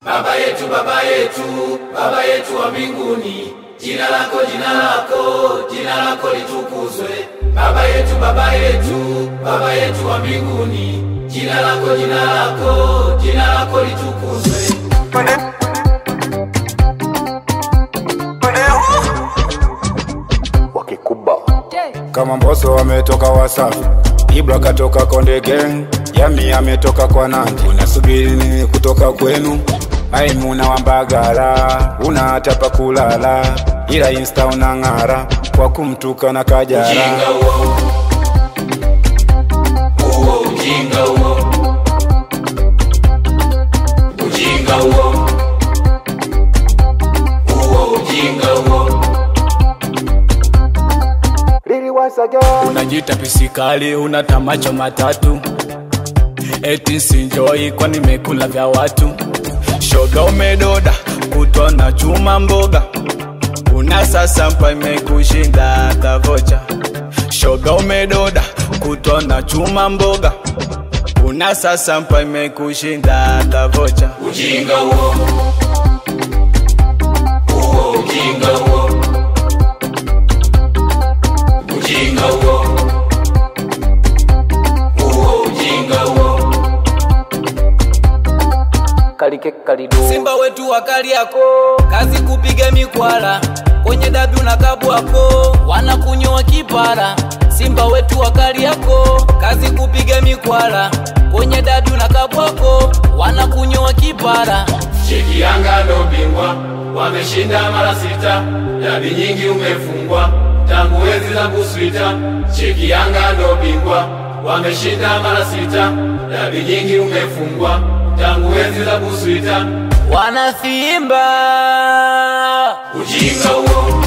Baba yetu, Baba yetu, Baba yetu wa mbinguni, jina lako, jina lako, jina lako litukuzwe. Baba yetu, Baba yetu, Baba yetu wa mbinguni, jina lako, jina lako, jina lako litukuzwe. Wakikuba kama Mbosso wametoka Wasafi, Ibra katoka Konde Gang, Yami ametoka kwa Nandi. Unasubiri nini kutoka kwenu? Maimuna wa Mbagala, unatapa kulala, ila Insta unang'ara kwa kumtuka na Kajala. Ujinga uo, uo ujinga uo, ujinga uo, uo ujinga uo. Unajita pisikali, unatamacho matatu, eti sinjoi kwa nimekula vya watu. Shoga umedoda, kutona chuma mboga, una sasa mpa imekushinda hata vocha. Shoga umedoda, kutona chuma mboga, una sasa mpa imekushinda hata vocha. Ujinga uo, uo ujinga uo, ujinga uo, uo ujinga uo. Kalike kalido Simba wetu wakali yako, kazi kupiga mikwala, kwenye dabi unakabu wako, wanakunyoa kipara. Simba wetu wakali yako, kazi kupiga mikwala, kwenye dabi unakabu wako, wanakunyoa kipara. Cheki Yanga ndo bingwa, wameshinda mara 6, dabi nyingi umefungwa, tangu enzi za Buswita. Cheki Yanga ndo bingwa, wameshinda mara 6, dabi nyingi umefungwa, tangu enzi za Buswita. Wanasimba Ujinga uo,